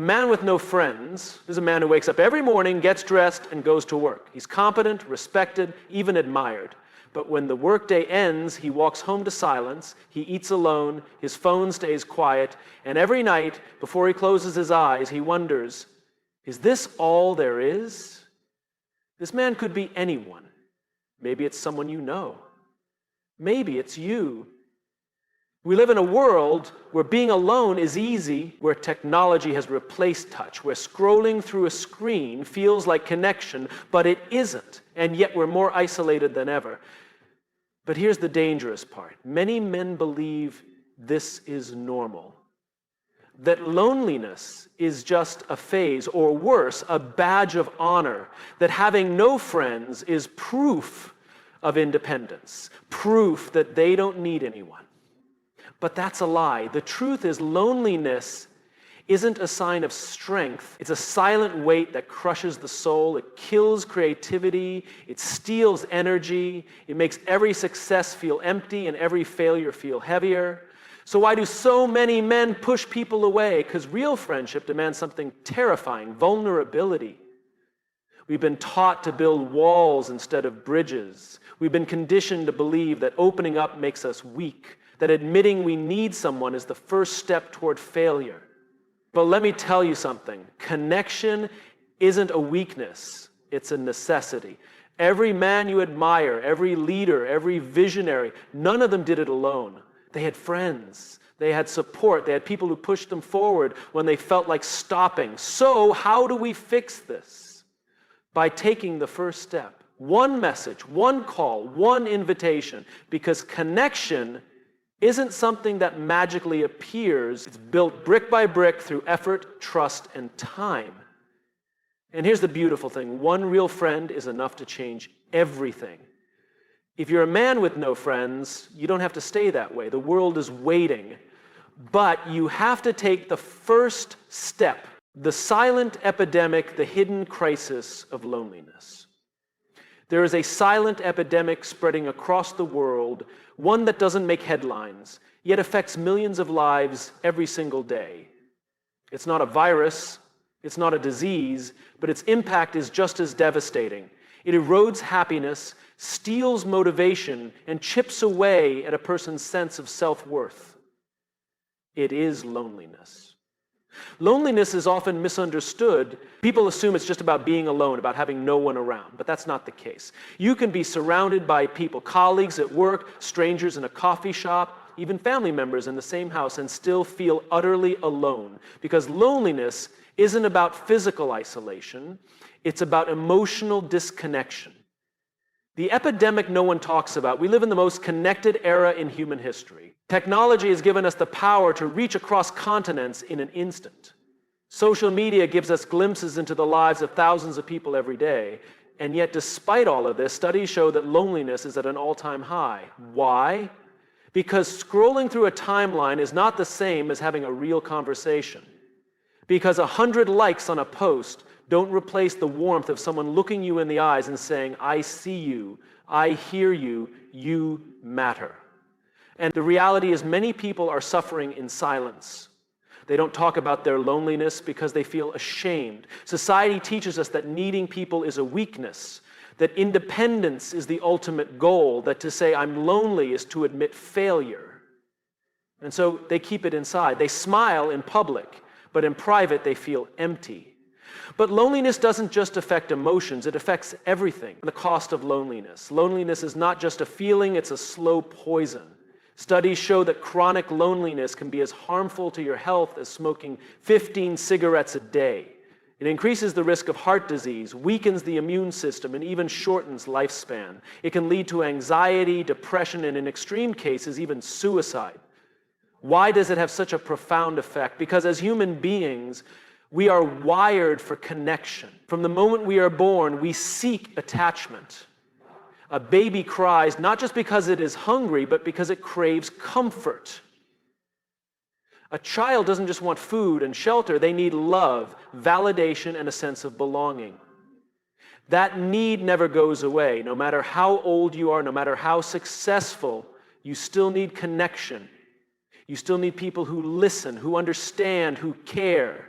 man with no friends is a man who wakes up every morning, gets dressed, and goes to work. He's competent, respected, even admired. But when the workday ends, he walks home to silence, he eats alone, his phone stays quiet, and every night, before he closes his eyes, he wonders, is this all there is? This man could be anyone. Maybe it's someone you know. Maybe it's you. We live in a world where being alone is easy, where technology has replaced touch, where scrolling through a screen feels like connection, but it isn't, and yet we're more isolated than ever. But here's the dangerous part. Many men believe this is normal, that loneliness is just a phase, or worse, a badge of honor, that having no friends is proof of independence, proof that they don't need anyone. But that's a lie. The truth is, loneliness isn't a sign of strength. It's a silent weight that crushes the soul. It kills creativity. It steals energy. It makes every success feel empty and every failure feel heavier. So why do so many men push people away? Because real friendship demands something terrifying, vulnerability. We've been taught to build walls instead of bridges. We've been conditioned to believe that opening up makes us weak, that admitting we need someone is the first step toward failure. But let me tell you something. Connection isn't a weakness. It's a necessity. Every man you admire, every leader, every visionary, none of them did it alone. They had friends. They had support. They had people who pushed them forward when they felt like stopping. So how do we fix this? By taking the first step. One message, one call, one invitation. Because connection isn't something that magically appears. It's built brick by brick through effort, trust, and time. And here's the beautiful thing. One real friend is enough to change everything. If you're a man with no friends, you don't have to stay that way. The world is waiting. But you have to take the first step, the silent epidemic, the hidden crisis of loneliness. There is a silent epidemic spreading across the world, one that doesn't make headlines, yet affects millions of lives every single day. It's not a virus, it's not a disease, but its impact is just as devastating. It erodes happiness, steals motivation, and chips away at a person's sense of self-worth. It is loneliness. Loneliness is often misunderstood. People assume it's just about being alone, about having no one around, but that's not the case. You can be surrounded by people, colleagues at work, strangers in a coffee shop, even family members in the same house, and still feel utterly alone. Because loneliness isn't about physical isolation, it's about emotional disconnection. The epidemic no one talks about. We live in the most connected era in human history. Technology has given us the power to reach across continents in an instant. Social media gives us glimpses into the lives of thousands of people every day. And yet, despite all of this, studies show that loneliness is at an all-time high. Why? Because scrolling through a timeline is not the same as having a real conversation. Because 100 likes on a post don't replace the warmth of someone looking you in the eyes and saying, I see you, I hear you, you matter. And the reality is many people are suffering in silence. They don't talk about their loneliness because they feel ashamed. Society teaches us that needing people is a weakness, that independence is the ultimate goal, that to say I'm lonely is to admit failure. And so they keep it inside. They smile in public, but in private they feel empty. But loneliness doesn't just affect emotions, it affects everything. The cost of loneliness. Loneliness is not just a feeling, it's a slow poison. Studies show that chronic loneliness can be as harmful to your health as smoking 15 cigarettes a day. It increases the risk of heart disease, weakens the immune system, and even shortens lifespan. It can lead to anxiety, depression, and in extreme cases, even suicide. Why does it have such a profound effect? Because as human beings, we are wired for connection. From the moment we are born, we seek attachment. A baby cries not just because it is hungry, but because it craves comfort. A child doesn't just want food and shelter, they need love, validation, and a sense of belonging. That need never goes away. No matter how old you are, no matter how successful, you still need connection. You still need people who listen, who understand, who care.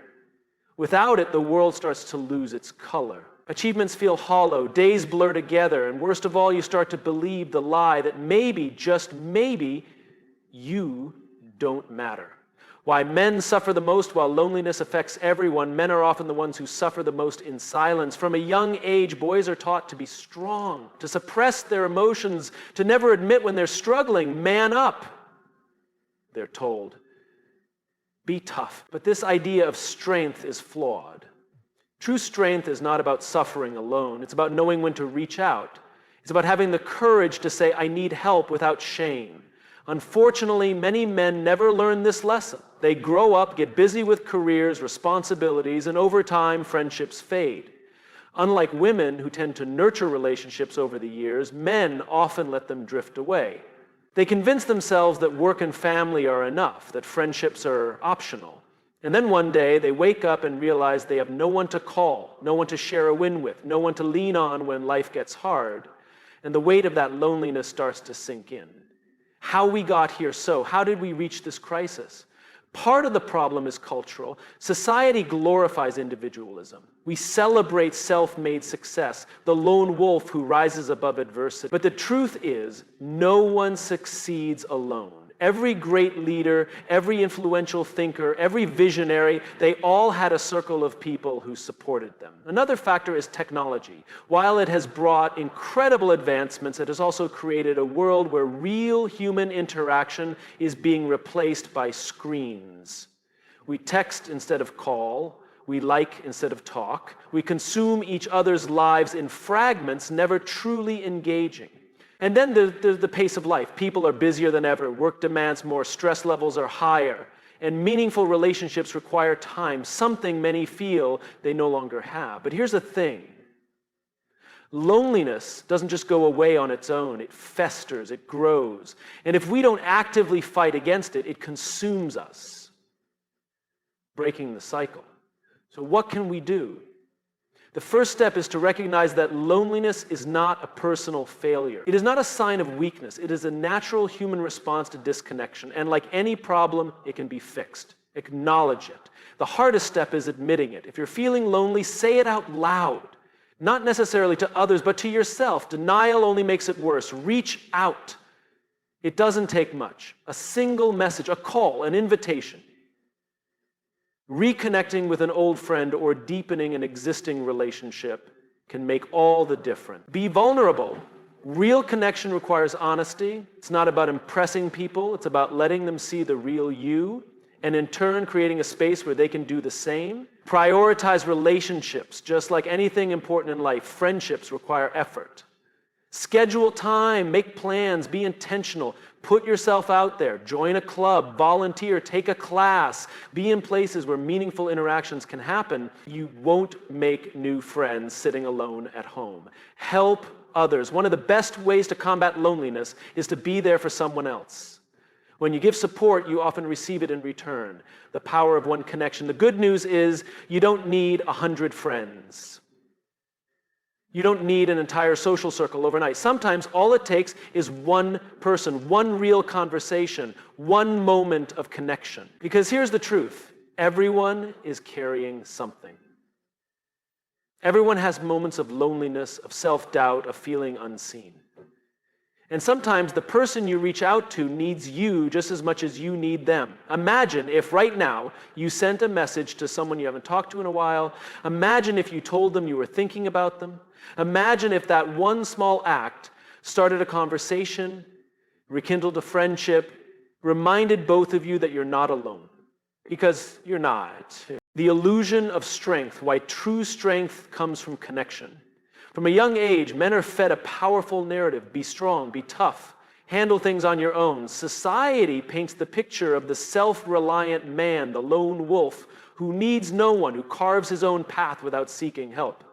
Without it, the world starts to lose its color. Achievements feel hollow, days blur together, and worst of all, you start to believe the lie that maybe, just maybe, you don't matter. Why men suffer the most while loneliness affects everyone. Men are often the ones who suffer the most in silence. From a young age, boys are taught to be strong, to suppress their emotions, to never admit when they're struggling. Man up, they're told. Be tough. But this idea of strength is flawed. True strength is not about suffering alone. It's about knowing when to reach out. It's about having the courage to say, I need help without shame. Unfortunately, many men never learn this lesson. They grow up, get busy with careers, responsibilities, and over time, friendships fade. Unlike women who tend to nurture relationships over the years, men often let them drift away. They convince themselves that work and family are enough, that friendships are optional. And then one day, they wake up and realize they have no one to call, no one to share a win with, no one to lean on when life gets hard. And the weight of that loneliness starts to sink in. How we got here so? How did we reach this crisis? Part of the problem is cultural. Society glorifies individualism. We celebrate self-made success, the lone wolf who rises above adversity. But the truth is, no one succeeds alone. Every great leader, every influential thinker, every visionary, they all had a circle of people who supported them. Another factor is technology. While it has brought incredible advancements, it has also created a world where real human interaction is being replaced by screens. We text instead of call. We like instead of talk. We consume each other's lives in fragments, never truly engaging. And then there's the pace of life. People are busier than ever. Work demands more. Stress levels are higher. And meaningful relationships require time, something many feel they no longer have. But here's the thing. Loneliness doesn't just go away on its own. It festers. It grows. And if we don't actively fight against it, it consumes us, breaking the cycle. So what can we do? The first step is to recognize that loneliness is not a personal failure. It is not a sign of weakness. It is a natural human response to disconnection. And like any problem, it can be fixed. Acknowledge it. The hardest step is admitting it. If you're feeling lonely, say it out loud. Not necessarily to others, but to yourself. Denial only makes it worse. Reach out. It doesn't take much. A single message, a call, an invitation. Reconnecting with an old friend or deepening an existing relationship can make all the difference. Be vulnerable. Real connection requires honesty. It's not about impressing people. It's about letting them see the real you, and in turn creating a space where they can do the same. Prioritize relationships. Just like anything important in life, friendships require effort. Schedule time, make plans, be intentional. Put yourself out there, join a club, volunteer, take a class, be in places where meaningful interactions can happen. You won't make new friends sitting alone at home. Help others. One of the best ways to combat loneliness is to be there for someone else. When you give support, you often receive it in return. The power of one connection. The good news is you don't need 100 friends. You don't need an entire social circle overnight. Sometimes all it takes is one person, one real conversation, one moment of connection. Because here's the truth. Everyone is carrying something. Everyone has moments of loneliness, of self-doubt, of feeling unseen. And sometimes the person you reach out to needs you just as much as you need them. Imagine if right now you sent a message to someone you haven't talked to in a while. Imagine if you told them you were thinking about them. Imagine if that one small act started a conversation, rekindled a friendship, reminded both of you that you're not alone. Because you're not. The illusion of strength, why true strength comes from connection. From a young age, men are fed a powerful narrative. Be strong, be tough, handle things on your own. Society paints the picture of the self-reliant man, the lone wolf, who needs no one, who carves his own path without seeking help.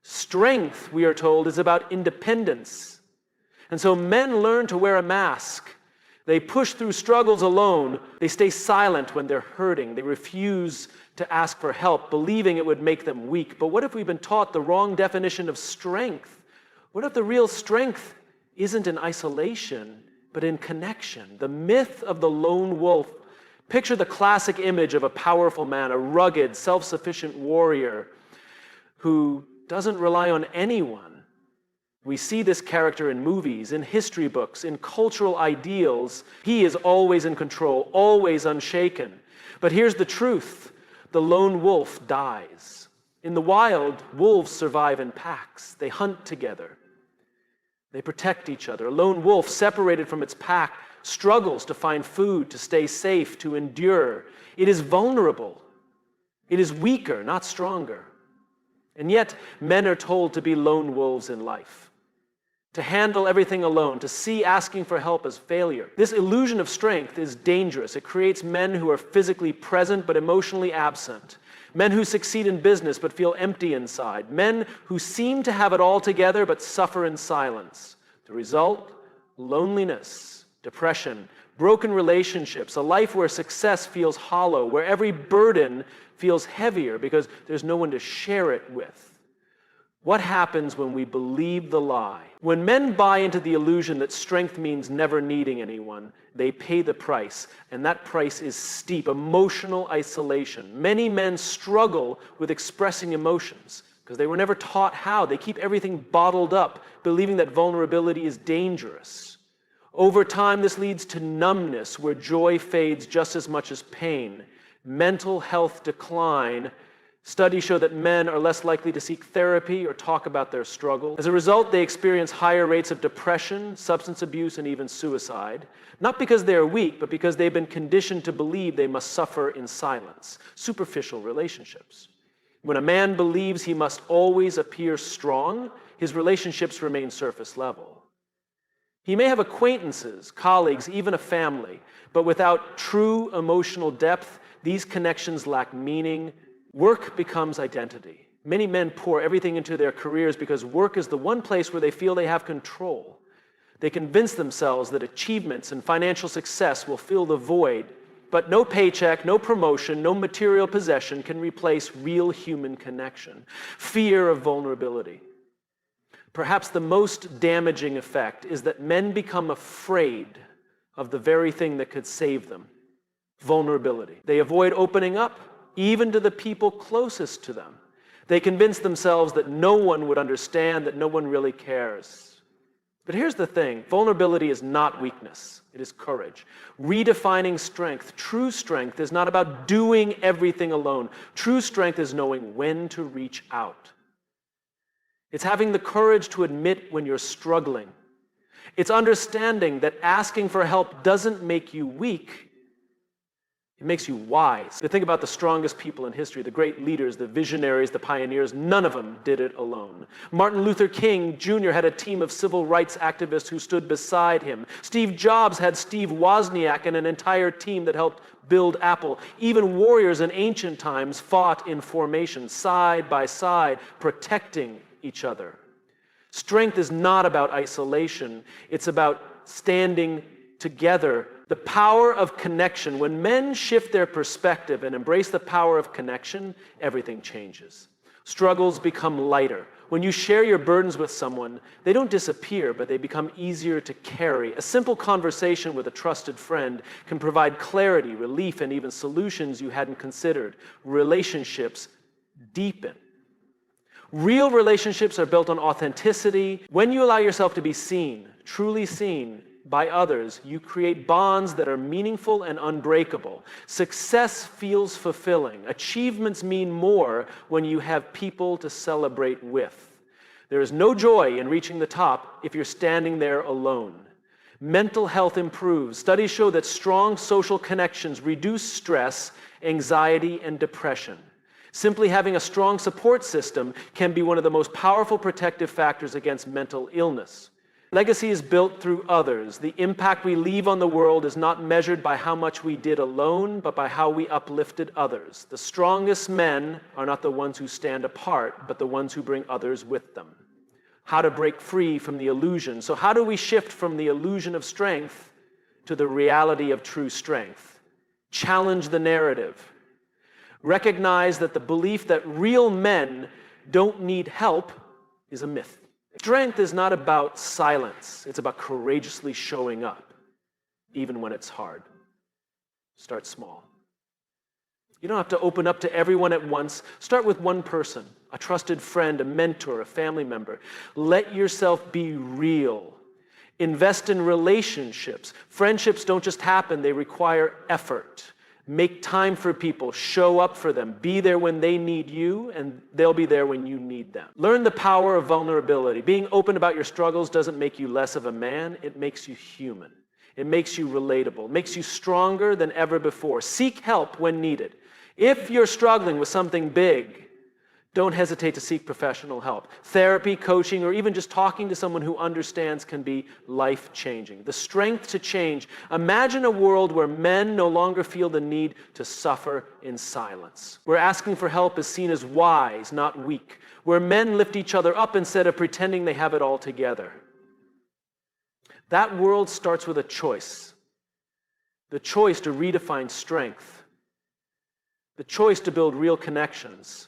Strength, we are told, is about independence. And so men learn to wear a mask. They push through struggles alone. They stay silent when they're hurting. They refuse to ask for help, believing it would make them weak. But what if we've been taught the wrong definition of strength? What if the real strength isn't in isolation, but in connection? The myth of the lone wolf Picture the classic image of a powerful man, a rugged, self-sufficient warrior who doesn't rely on anyone. We see this character in movies, in history books, in cultural ideals. He is always in control, always unshaken. But here's the truth. The lone wolf dies. In the wild, wolves survive in packs. They hunt together. They protect each other. A lone wolf, separated from its pack, struggles to find food, to stay safe, to endure. It is vulnerable. It is weaker, not stronger. And yet, men are told to be lone wolves in life, to handle everything alone, to see asking for help as failure. This illusion of strength is dangerous. It creates men who are physically present but emotionally absent, men who succeed in business but feel empty inside, men who seem to have it all together but suffer in silence. The result? Loneliness, depression, broken relationships, a life where success feels hollow, where every burden feels heavier because there's no one to share it with. What happens when we believe the lie? When men buy into the illusion that strength means never needing anyone, they pay the price, and that price is steep, emotional isolation. Many men struggle with expressing emotions because they were never taught how. They keep everything bottled up, believing that vulnerability is dangerous. Over time, this leads to numbness, where joy fades just as much as pain. Mental health decline. Studies show that men are less likely to seek therapy or talk about their struggle. As a result, they experience higher rates of depression, substance abuse, and even suicide. Not because they are weak, but because they've been conditioned to believe they must suffer in silence. Superficial relationships. When a man believes he must always appear strong, his relationships remain surface level. He may have acquaintances, colleagues, even a family, but without true emotional depth, these connections lack meaning. Work becomes identity. Many men pour everything into their careers because work is the one place where they feel they have control. They convince themselves that achievements and financial success will fill the void, but no paycheck, no promotion, no material possession can replace real human connection. Fear of vulnerability. Perhaps the most damaging effect is that men become afraid of the very thing that could save them: vulnerability. They avoid opening up, even to the people closest to them. They convince themselves that no one would understand, that no one really cares. But here's the thing: vulnerability is not weakness, it is courage. Redefining strength. True strength is not about doing everything alone. True strength is knowing when to reach out. It's having the courage to admit when you're struggling. It's understanding that asking for help doesn't make you weak. It makes you wise. To think about the strongest people in history, the great leaders, the visionaries, the pioneers, none of them did it alone. Martin Luther King Jr. had a team of civil rights activists who stood beside him. Steve Jobs had Steve Wozniak and an entire team that helped build Apple. Even warriors in ancient times fought in formation, side by side, protecting each other. Strength is not about isolation. It's about standing together. The power of connection. When men shift their perspective and embrace the power of connection, everything changes. Struggles become lighter. When you share your burdens with someone, they don't disappear, but they become easier to carry. A simple conversation with a trusted friend can provide clarity, relief, and even solutions you hadn't considered. Relationships deepen. Real relationships are built on authenticity. When you allow yourself to be seen, truly seen, by others, you create bonds that are meaningful and unbreakable. Success feels fulfilling. Achievements mean more when you have people to celebrate with. There is no joy in reaching the top if you're standing there alone. Mental health improves. Studies show that strong social connections reduce stress, anxiety, and depression. Simply having a strong support system can be one of the most powerful protective factors against mental illness. Legacy is built through others. The impact we leave on the world is not measured by how much we did alone, but by how we uplifted others. The strongest men are not the ones who stand apart, but the ones who bring others with them. How to break free from the illusion. So how do we shift from the illusion of strength to the reality of true strength? Challenge the narrative. Recognize that the belief that real men don't need help is a myth. Strength is not about silence. It's about courageously showing up, even when it's hard. Start small. You don't have to open up to everyone at once. Start with one person, a trusted friend, a mentor, a family member. Let yourself be real. Invest in relationships. Friendships don't just happen, they require effort. Make time for people, show up for them, be there when they need you, and they'll be there when you need them. Learn the power of vulnerability. Being open about your struggles doesn't make you less of a man, it makes you human. It makes you relatable, it makes you stronger than ever before. Seek help when needed. If you're struggling with something big, don't hesitate to seek professional help. Therapy, coaching, or even just talking to someone who understands can be life-changing. The strength to change. Imagine a world where men no longer feel the need to suffer in silence. Where asking for help is seen as wise, not weak. Where men lift each other up instead of pretending they have it all together. That world starts with a choice. The choice to redefine strength. The choice to build real connections.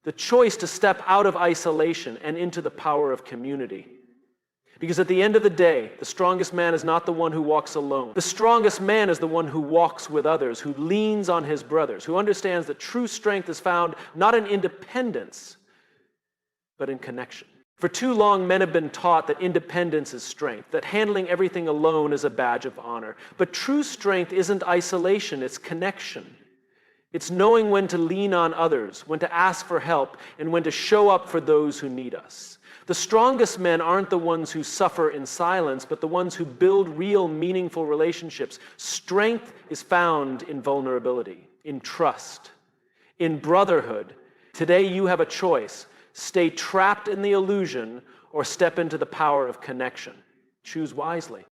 The choice to step out of isolation and into the power of community. Because at the end of the day, the strongest man is not the one who walks alone. The strongest man is the one who walks with others, who leans on his brothers, who understands that true strength is found not in independence, but in connection. For too long, men have been taught that independence is strength, that handling everything alone is a badge of honor. But true strength isn't isolation, it's connection. It's knowing when to lean on others, when to ask for help, and when to show up for those who need us. The strongest men aren't the ones who suffer in silence, but the ones who build real, meaningful relationships. Strength is found in vulnerability, in trust, in brotherhood. Today you have a choice. Stay trapped in the illusion or step into the power of connection. Choose wisely.